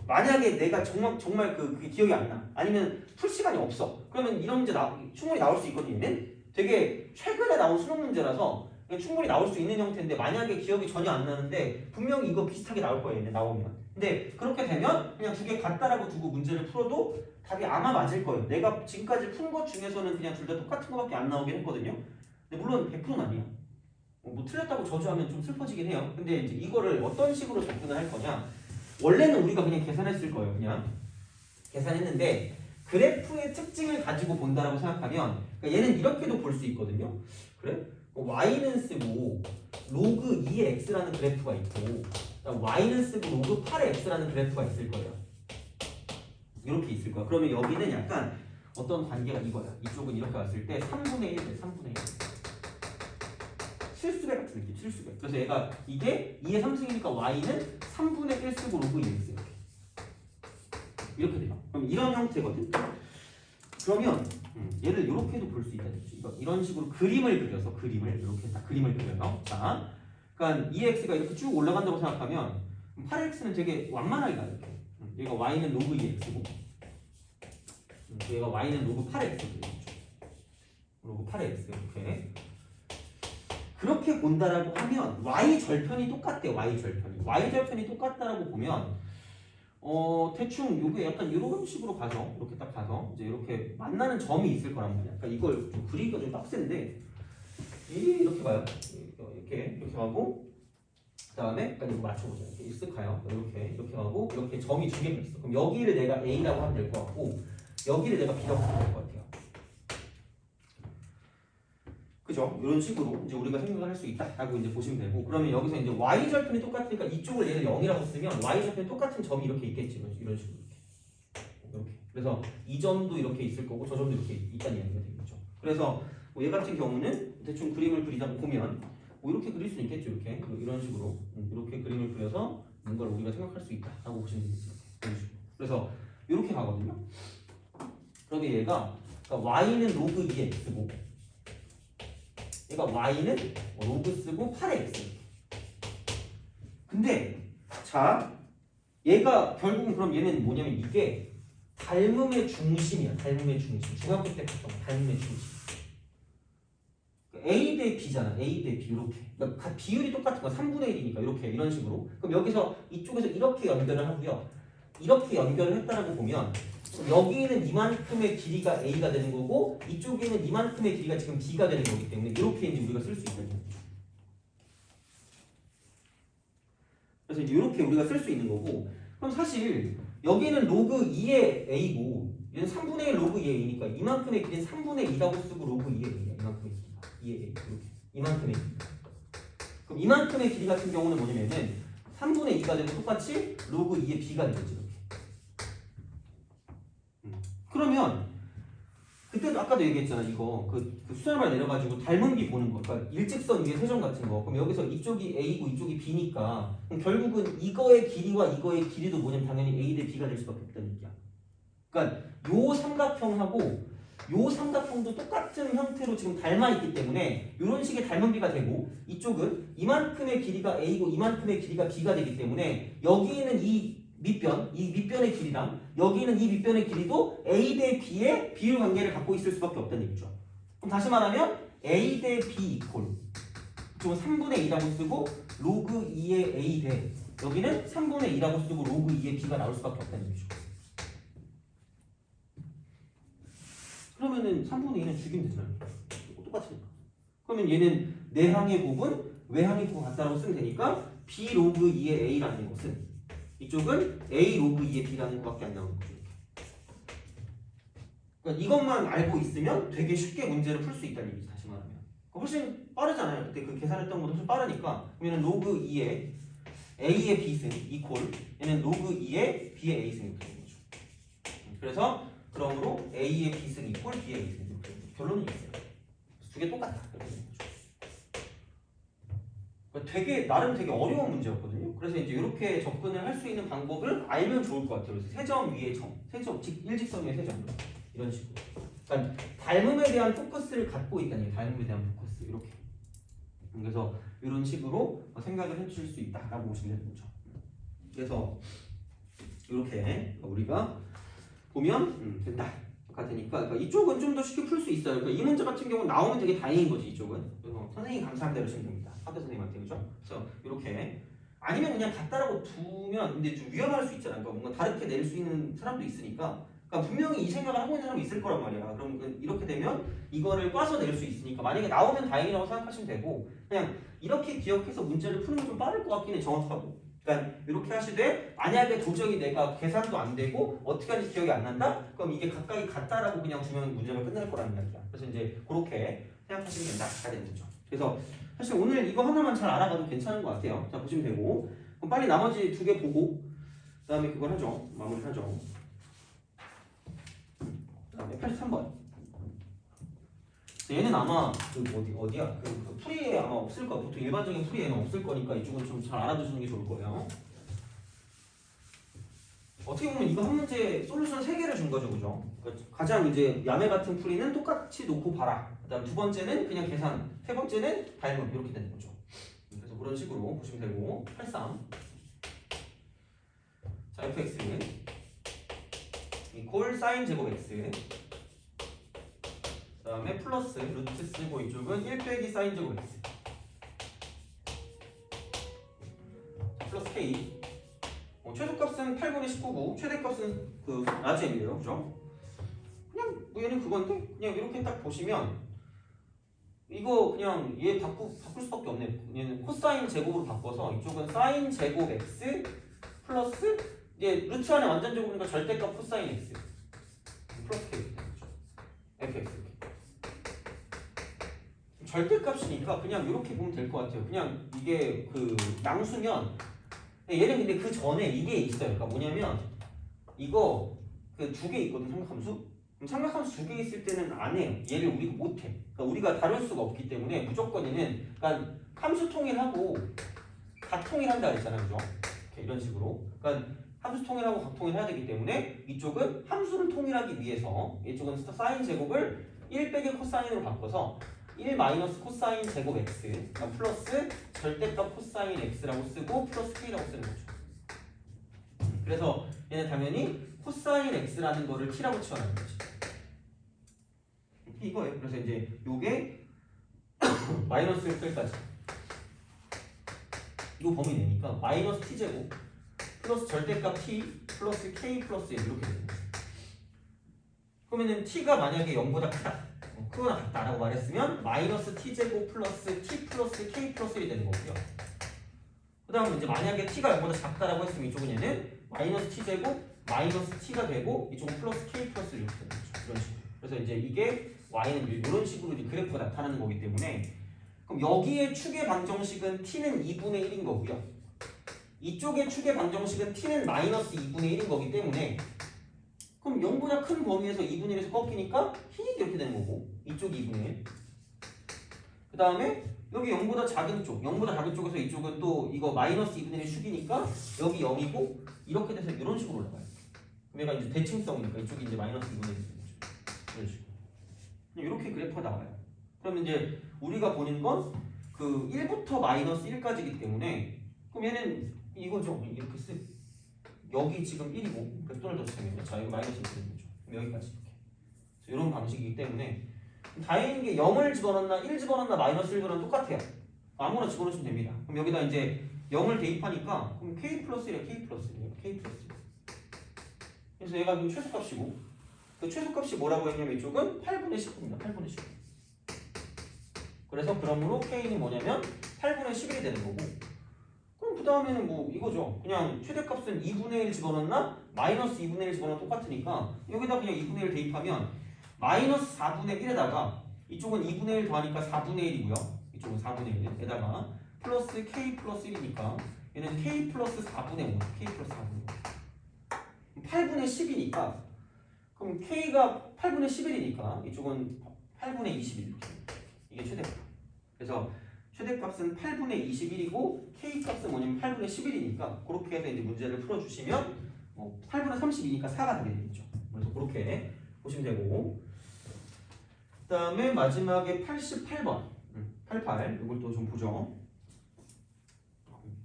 만약에 내가 정말 그게 기억이 안 나, 아니면 풀 시간이 없어, 그러면 이런 문제 충분히 나올 수 있거든요. 얘는 되게 최근에 나온 수능 문제라서 충분히 나올 수 있는 형태인데, 만약에 기억이 전혀 안 나는데 분명히 이거 비슷하게 나올 거예요. 얘네 나오면. 근데 그렇게 되면 그냥 두 개 같다라고 두고 문제를 풀어도 답이 아마 맞을 거예요. 내가 지금까지 푼 것 중에서는 그냥 둘 다 똑같은 거밖에 안 나오긴 했거든요. 근데 물론 100%는 아니야. 뭐 틀렸다고 저주하면 좀 슬퍼지긴 해요. 근데 이제 이거를 어떤 식으로 접근을 할 거냐, 원래는 우리가 그냥 계산했을 거예요. 그냥 계산했는데 그래프의 특징을 가지고 본다라고 생각하면, 그러니까 얘는 이렇게도 볼 수 있거든요. 그래? y는 쓰고 로그 2의 x라는 그래프가 있고, y는 쓰고 로그 8의 x라는 그래프가 있을 거예요. 이렇게 있을 거야. 그러면 여기는 약간 어떤 관계가 이거야. 이쪽은 이렇게 왔을 때 3분의 1 돼. 3분의 1. 실수배 같은 느낌. 실수배. 그래서 얘가 이게 2의 3승이니까 y는 3분의 1 쓰고 로그 2x 이렇게 돼요. 그럼 이런 형태거든. 그러면 얘를 이렇게도 볼 수 있다는 거죠. 이런 식으로 그림을 그려서 이렇게 딱 그림을 그려요. 자, 그러니까 2x가 이렇게 쭉 올라간다고 생각하면 8x는 되게 완만하게 가요. 이렇게. 얘가 y는 로그 2x고, 얘가 y는 로그 8x고, 로그 8x 이렇게. 그렇게 본다라고 하면 y 절편이 똑같대요. y 절편이 똑같다라고 보면 대충 요게 약간 이런 식으로 가서 이렇게 딱 가서 이제 이렇게 만나는 점이 있을 거란 말이야. 그러니까 이걸 좀 그리기가 좀 빡센데 이렇게 봐요. 이렇게 가고, 다음에 이거 맞춰보자. 이렇게 익숙하요. 이렇게 하고 이렇게 점이 두 개가 있어. 그럼 여기를 내가 A라고 하면 될 것 같고 여기를 내가 B라고 하면 될 것 같아요. 그죠? 이런 식으로 이제 우리가 생각을 할 수 있다라고 이제 보시면 되고 그러면 여기서 이제 y 절편이 똑같으니까 이쪽을 얘를 0이라고 쓰면 y 절편이 똑같은 점이 이렇게 있겠지. 이런 식으로 이렇게. 그래서 이 점도 이렇게 있을 거고 저 점도 이렇게 있다는 얘기가 되겠죠. 그래서 뭐 얘 같은 경우는 대충 그림을 그리자 보면 뭐 이렇게 그릴 수 있겠죠. 이렇게 이런 식으로 이렇게 그림을 그려서 뭔가를 우리가 생각할 수 있다라고 보시면 되겠죠. 이런 식으로. 그래서 이렇게 가거든요. 그러면 얘가 그러니까 y는 로그 2x고 얘가 y는 로그 쓰고 8x. 근데 자 얘가 결국은 그럼 얘는 뭐냐면 이게 닮음의 중심이야. 닮음의 중심. 중학교 때 봤던 거 닮음의 중심. A 대 B잖아. A 대 B 이렇게. 그러니까 비율이 똑같은 거 3분의 1이니까 이렇게 이런 식으로. 그럼 여기서 이쪽에서 이렇게 연결을 하고요. 이렇게 연결을 했다라고 보면 여기는 이만큼의 길이가 A가 되는 거고 이쪽에는 이만큼의 길이가 지금 B가 되는 거기 때문에 이렇게 이제 우리가 쓸 수 있는 거죠. 그래서 이제 이렇게 우리가 쓸 수 있는 거고 그럼 사실 여기는 로그 2의 A고 얘는 3분의 1 로그 2의 A니까 이만큼의 길이는 3분의 2라고 쓰고 로그 2의 A야. 이만큼의 길이가 2의 A 이렇게 이만큼의 길이. 그럼 이만큼의 길이 같은 경우는 뭐냐면은 3분의 2가 되고 똑같이 로그 2의 B가 되겠지. 그러면 그때도 아까도 얘기했잖아. 이거 그 수산발 내려가지고 닮은 비 보는 거. 그러니까 일직선 위에 세점 같은 거. 그럼 여기서 이쪽이 A고 이쪽이 B니까 그럼 결국은 이거의 길이와 이거의 길이도 뭐냐면 당연히 A 대 B가 될 수밖에 없다는 얘기야. 그러니까 요 삼각형하고 요 삼각형도 똑같은 형태로 지금 닮아 있기 때문에 이런 식의 닮은 비가 되고 이쪽은 이만큼의 길이가 A고 이만큼의 길이가 B가 되기 때문에 여기는 이 밑변의 길이랑 여기는 이 밑변의 길이도 A 대 B의 비율 관계를 갖고 있을 수밖에 없다는 얘기죠. 그럼 다시 말하면 A 대 B 이퀄 이쪽은 3분의 2라고 쓰고 로그 2의 A 대 여기는 3분의 2라고 쓰고 로그 2의 B가 나올 수밖에 없다는 얘기죠. 그러면은 3분의 2는 죽이면 되잖아요. 똑같으니까. 그러면 얘는 내항의 곱은 외항의 곱 같다라고 쓰면 되니까 B 로그 2의 A라는 것은 이쪽은 A 로그 2의 B라는 것밖에 안 나오는 거죠. 그러니까 이것만 알고 있으면 되게 쉽게 문제를 풀 수 있다는 얘기지. 다시 말하면 훨씬 빠르잖아요. 그때 그 계산했던 것보다 훨씬 빠르니까 그러면 로그 2의 A의 B승 이퀄 얘는 로그 2의 B의 A승이 되는 거죠. 그래서 그러므로 A의 B승 이퀄 B의 A승 이렇게 결론이 있어요. 두 개 똑같다. 이렇게 되는 거죠. 나름 되게 어려운 문제였거든요. 그래서 이제 이렇게 접근을 할 수 있는 방법을 알면 좋을 것 같아요. 그래서 세 점 위에 점, 일직선 위에 세 점 이런 식으로. 그러니까 닮음에 대한 포커스를 갖고 있다니 닮음에 대한 포커스 이렇게. 그래서 이런 식으로 생각을 해주실 수 있다라고 보시면 되는 거죠. 그래서 이렇게 우리가 보면 된다. 되니까 그러니까 이쪽은 좀 더 쉽게 풀 수 있어요. 그러니까 이 문제 같은 경우는 나오면 되게 다행인 거지 이쪽은. 그래서 선생님 감사합니다 이러시면 됩니다. 학교 선생님한테 그죠? 그래서 이렇게 아니면 그냥 갖다라고 두면 근데 좀 위험할 수 있잖아요. 그러니까 뭔가 다르게 낼 수 있는 사람도 있으니까. 그러니까 분명히 이 생각을 하고 있는 사람이 있을 거란 말이야. 그럼 이렇게 되면 이거를 꽈서 낼 수 있으니까 만약에 나오면 다행이라고 생각하시면 되고 그냥 이렇게 기억해서 문제를 푸는 게 좀 빠를 것 같긴 해 정확하고. 그러니까 이렇게 하시되 만약에 도저히 내가 계산도 안 되고 어떻게 하는지 기억이 안 난다? 그럼 이게 가까이 같다라고 그냥 두면 문제가 끝날 거라는 이야기야. 그래서 이제 그렇게 생각하시면 된다가 되는 거죠. 그래서 사실 오늘 이거 하나만 잘 알아가도 괜찮은 것 같아요. 자 보시면 되고 그럼 빨리 나머지 두 개 보고 그 다음에 그걸 하죠. 마무리하죠. 그 다음에 83번. 얘는 아마 그 어디야? 그 풀이에 아마 없을 거야. 보통 일반적인 풀이에는 없을 거니까 이쪽은 좀 잘 알아두시는 게 좋을 거예요. 어떻게 보면 이거 한 문제 솔루션 3개를 준 거죠, 그죠? 그러니까 가장 이제 야매 같은 풀이는 똑같이 놓고 봐라. 그다음 두 번째는 그냥 계산, 세 번째는 닮음 이렇게 되는 거죠. 그래서 그런 식으로 보시면 되고 83. 자, fx 이퀄 사인 제곱 x. 그 다음에 플러스 루트 쓰고 이쪽은 1 빼기 사인 제곱 x 플러스 k. 최소값은 8분의 19고 최대값은 그 라지엠이에요. 그죠? 그냥 뭐 얘는 그건데 그냥 이렇게 딱 보시면 이거 그냥 얘 바꿀 수밖에 없네. 얘는 코사인 제곱으로 바꿔서 이쪽은 사인 제곱 x 플러스 이제 루트 안에 완전 제곱이니까 절대값 코사인 x 플러스 k fx 절대값이니까 그냥 이렇게 보면 될 것 같아요. 그냥 이게 그 양수면 얘는 근데 그 전에 이게 있어요. 그러니까 뭐냐면 이거 그 두 개 있거든 삼각함수. 그럼 삼각함수 두 개 있을 때는 안 해요. 얘를 우리가 못 해. 그러니까 우리가 다룰 수가 없기 때문에 무조건 얘는 그러니까 함수 통일하고 각 통일한다 그랬잖아요. 그죠? 이런 식으로. 그러니까 함수 통일하고 각 통일해야 되기 때문에 이쪽은 함수를 통일하기 위해서 이쪽은 사인 제곱을 1 빼기 코사인으로 바꿔서 1 마이너스 코사인 제곱 x 플러스 절대값 코사인 x라고 쓰고 플러스 k라고 쓰는 거죠. 그래서 얘는 당연히 코사인 x라는 거를 t라고 치환하는 거지. 이거예요. 그래서 이제 요게 마이너스 6까지 요 범위 내니까 마이너스 t제곱 플러스 절대값 t 플러스 k 플러스 1 이렇게 되는 거예요. 그러면은 t가 만약에 0보다 크다 크거나 같다라고 말했으면 마이너스 t제곱 플러스 t 플러스 k 플러스 1이 되는 거고요. 그 다음에 이제 만약에 t가 0보다 작다라고 했으면 이쪽은 얘는 마이너스 t제곱 마이너스 t가 되고 이쪽은 플러스 k 플러스 1 이렇게 되는 거죠. 이런 식으로. 그래서 이제 이게 y는 이런 식으로 이제 그래프가 나타나는 거기 때문에 그럼 여기에 축의 방정식은 t는 2분의 1인 거고요. 이쪽의 축의 방정식은 t는 마이너스 2분의 1인 거기 때문에 그럼 0보다 큰 범위에서 2분의 1에서 꺾이니까 이렇게 되는 거고 이쪽이 2분의 1. 그 다음에 여기 0보다 작은 쪽, 0보다 작은 쪽에서 이쪽은 또 이거 마이너스 2분의 1 축이니까 여기 0이고 이렇게 돼서 이런 식으로 올라가요. 그럼 얘가 이제 대칭성이니까 이쪽이 이제 마이너스 2분의 1이 되는 거죠. 이런 식으로. 이렇게 그래프가 나와요. 그러면 이제 우리가 보는 건 그 1부터 마이너스 1까지이기 때문에 그럼 얘는 이거죠. 이렇게 쓰. 여기 지금 1이고 백도를 덧치면 자 이거 마이너스 1이 되는 거죠. 그럼 여기까지 이렇게. 이런 방식이기 때문에 다행인 게 0을 집어넣나 1 집어넣나 마이너스 1 집어넣나 똑같아요. 아무나 집어넣으시면 됩니다. 그럼 여기다 이제 0을 대입하니까 그럼 k 플러스 1이야. k 플러스 1이야. k 플러스 1. 그래서 얘가 지금 최소값이고 그 최소값이 뭐라고 했냐면 이쪽은 8분의 10입니다. 8분의 10. 그래서 그러므로 k는 뭐냐면 8분의 11이 되는 거고 그럼 그 다음에는 뭐 이거죠. 그냥 최대값은 2분의 1 집어넣나 마이너스 2분의 1 집어넣나 똑같으니까 여기다 그냥 2분의 1 대입하면 마이너스 4분의 1에다가 이쪽은 2분의 1 더하니까 4분의 1이고요. 이쪽은 4분의 1에다가 플러스 k 플러스 1이니까 얘는 k 플러스 4분의 5 k 플러스 4분의 5 8분의 10이니까 그럼 k가 8분의 11이니까 이쪽은 8분의 21 이게 최대값. 그래서 최대값은 8분의 21이고 k값은 뭐냐면 8분의 11이니까 그렇게 해서 이제 문제를 풀어주시면 8분의 32니까 4가 되게 되겠죠. 그래서 그렇게 보시면 되고 그 다음에 마지막에 88번 88 이걸 또 좀 보죠.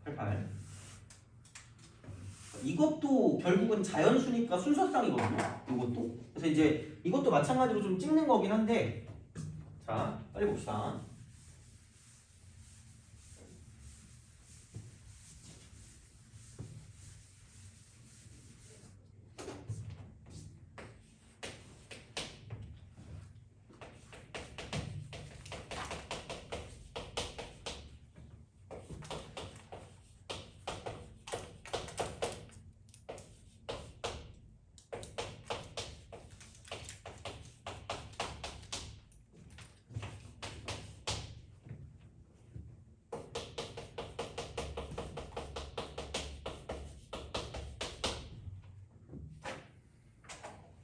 88 이것도 결국은 자연수니까 순서상이거든요. 이것도. 그래서 이제 이것도 마찬가지로 좀 찍는 거긴 한데 자 빨리 봅시다.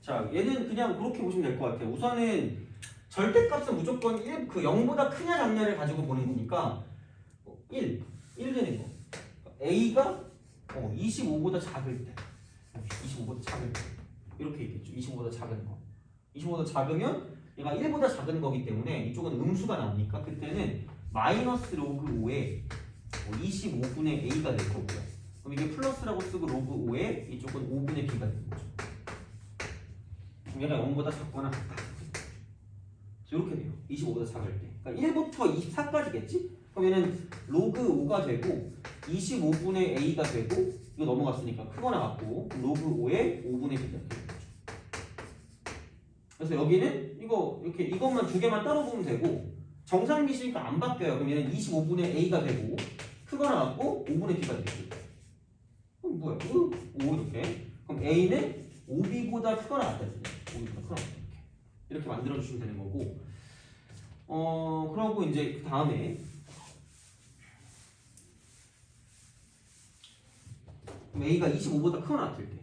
자, 얘는 그냥 그렇게 보시면 될 것 같아요. 우선은 절대값은 무조건 1, 0보다 크냐 작냐를 가지고 보는 거니까 1 되는 거. A가 25보다 작을 때 25보다 작을 때 이렇게 있겠죠. 25보다 작은 거. 25보다 작으면 얘가 1보다 작은 거기 때문에 이쪽은 음수가 나오니까 그때는 마이너스 로그 5에 25분의 A가 될 거고요. 그럼 이게 플러스라고 쓰고 로그 5에 이쪽은 5분의 B가 되는 거죠. 얘가 0보다 작거나 같다. 이렇게 돼요. 25보다 작을 때. 그러니까 1부터 24까지겠지? 그럼 얘는 로그 5가 되고 25분의 A가 되고 이거 넘어갔으니까 크거나 같고 로그 5에 5분의 B가 되는 거죠. 그래서 여기는 이거 이렇게 이것만 두 개만 따로 보면 되고 정상비시니까 안 바뀌어요. 그럼 얘는 25분의 A가 되고 크거나 같고 5분의 B가 되겠죠. 그럼 뭐야? 5 이렇게. 그럼 A는 5B보다 크거나 같다. 5B보다 크거나 같다. 이렇게 만들어 주시면 되는 거고. 그러고 이제 그 다음에 A가 25보다 크거나 같을 때.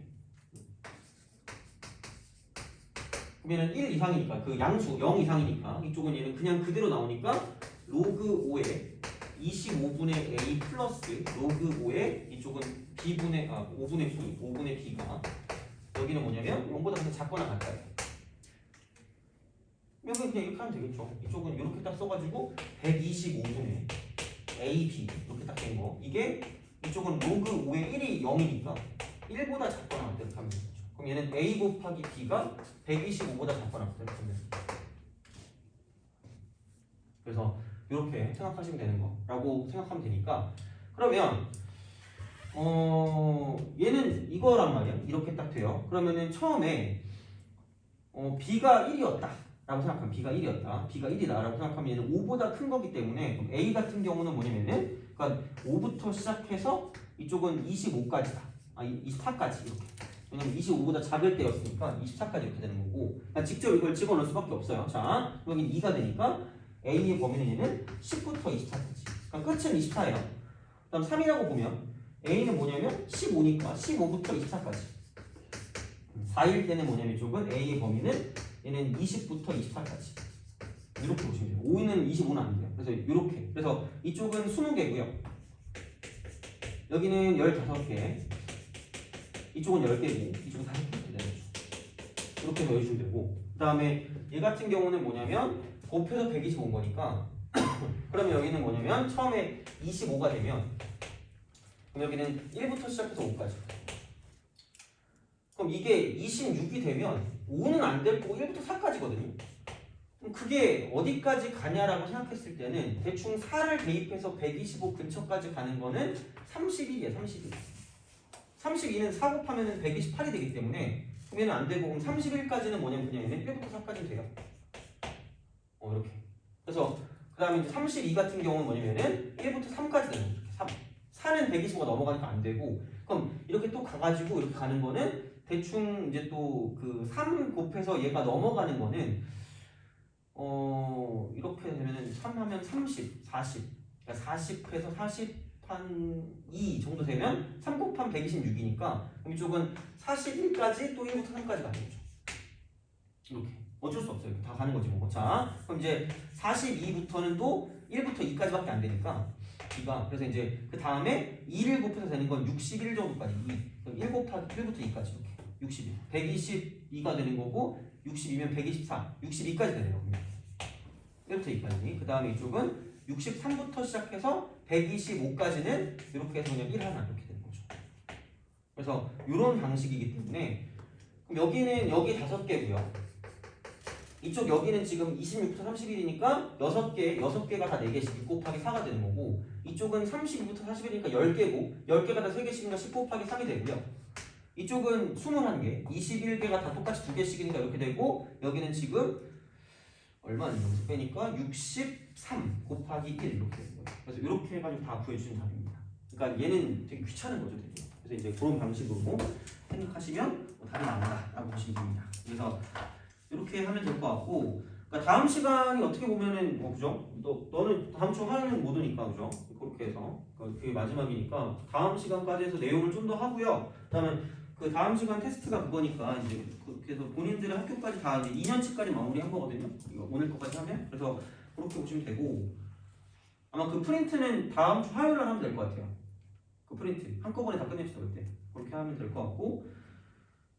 그러면 1 이상이니까 그 양수 0 이상이니까 이쪽은 얘는 그냥 그대로 나오니까 로그 5에 25분의 A 플러스 로그 5에 이쪽은 B분의 5분의 B가 여기는 뭐냐면 0보다 그냥 작거나 같아요. 여기는 그냥 이렇게 하면 되겠죠. 이쪽은 이렇게 딱 써가지고 125분의 A, B 이렇게 딱 된 거. 이게 이쪽은 로그 5의 1이 0이니까 1보다 작거나 같다 이렇게 하면 되겠죠. 그럼 얘는 A 곱하기 B가 125보다 작거나 같다 이렇게 하면 됩니다. 그래서 이렇게 생각하시면 되는 거라고 생각하면 되니까 그러면 얘는 이거란 말이야. 이렇게 딱 돼요. 그러면은 처음에 B가 1이었다 라고 생각하면 B가 1이었다. B가 1이다 라고 생각하면 얘는 5보다 큰 거기 때문에 그럼 A 같은 경우는 뭐냐면은 그러니까 5부터 시작해서 이쪽은 25까지다. 24까지 이렇게. 왜냐면 25보다 작을 때였으니까 24까지 이렇게 되는 거고 그러니까 직접 이걸 집어넣을 수밖에 없어요. 자, 여기 2가 되니까 A의 범위는 얘는 10부터 24까지. 그러니까 끝은 24예요. 그 다음 3이라고 보면 A는 뭐냐면 15니까 15부터 24까지. 4일 때는 뭐냐면 이쪽은 A의 범위는 얘는 20부터 24까지. 이렇게 보시면 돼요. 5는 25는 안 돼요. 그래서 이렇게. 그래서 이쪽은 20개고요. 여기는 15개. 이쪽은 10개고 이쪽은 5개 되는 거죠. 이렇게 넣어주시면 되고 그 다음에 얘 같은 경우는 뭐냐면 곱해서 125인 거니까 그러면 여기는 뭐냐면 처음에 25가 되면 그럼 여기는 1부터 시작해서 5까지. 그럼 이게 26이 되면 5는 안 될 거고 1부터 4까지거든요. 그럼 그게 어디까지 가냐라고 생각했을 때는 대충 4를 대입해서 125 근처까지 가는 거는 31이에요. 31. 32는 4 곱하면 128이 되기 때문에 그럼 얘는 안 되고 그럼 31까지는 뭐냐면 그냥 얘는 1부터 4까지는 돼요. 이렇게. 그래서 그 다음에 이제 32 같은 경우는 뭐냐면은 1부터 3까지 되는 거죠. 3. 4는 125가 넘어가니까 안 되고 그럼 이렇게 또 가가지고 이렇게 가는 거는 대충 이제 또 그 3 곱해서 얘가 넘어가는 거는 이렇게 되면은 3 하면 30, 40 그러니까 40해서 40 한 2 정도 되면 3 곱하면 126이니까 그럼 이쪽은 41까지 또 1부터 3까지 가는 거죠. 이렇게 어쩔 수 없어요. 다 가는 거지 뭐. 자, 그럼 이제 42부터는 또 1부터 2까지밖에 안 되니까 B가 그래서 이제 그 다음에 2를 곱해서 되는 건 61 정도까지 2. 그럼 1 곱하기 1부터 2까지 이렇게 61. 122가 되는 거고 62면 124, 62까지 되네요. 1부터 2까지. 그 다음에 이쪽은 63부터 시작해서 125까지는 이렇게 해서 그냥 1 하나 이렇게 되는 거죠. 그래서 이런 방식이기 때문에 그럼 여기는 여기 5개고요. 이쪽 여기는 지금 26부터 31이니까 6개가 다 4개씩 6 곱하기 4가 되는 거고 이쪽은 32부터 41이니까 10개고 10개가 다 3개씩이니까 10 곱하기 3이 되고요. 이쪽은 21개, 21개가 다 똑같이 2개씩이니까 이렇게 되고 여기는 지금 얼마나 여기서 빼니까 63 곱하기 1 이렇게 되는 거예요. 그래서 이렇게 해가지고 다 구해주는 답입니다. 그러니까 얘는 되게 귀찮은 거죠, 되게. 그래서 이제 그런 방식으로 생각하시면 답이 나온다라고 보시면 됩니다. 그래서 이렇게 하면 될 것 같고, 그러니까 다음 시간이 어떻게 보면은 그죠? 너는 다음 주 화요일은 못 오니까 그죠? 그렇게 해서 그게 마지막이니까 다음 시간까지 해서 내용을 좀 더 하고요. 그다음에 그 다음 시간 테스트가 그거니까 이제 그래서 본인들의 학교까지 다 이제 2년치까지 마무리한 거거든요. 이거 오늘 것까지 하면 그래서 그렇게 보시면 되고 아마 그 프린트는 다음 주 화요일에 하면 될 것 같아요. 그 프린트 한꺼번에 다 끝냅시다 그때 그렇게 하면 될 것 같고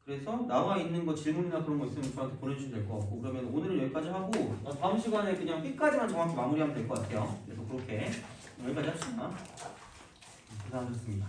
그래서 나와 있는 거 질문이나 그런 거 있으면 저한테 보내주시면 될 것 같고 그러면 오늘은 여기까지 하고 다음 시간에 그냥 B까지만 정확히 마무리하면 될 것 같아요. 그래서 그렇게 여기까지 합시다. 고생하셨습니다.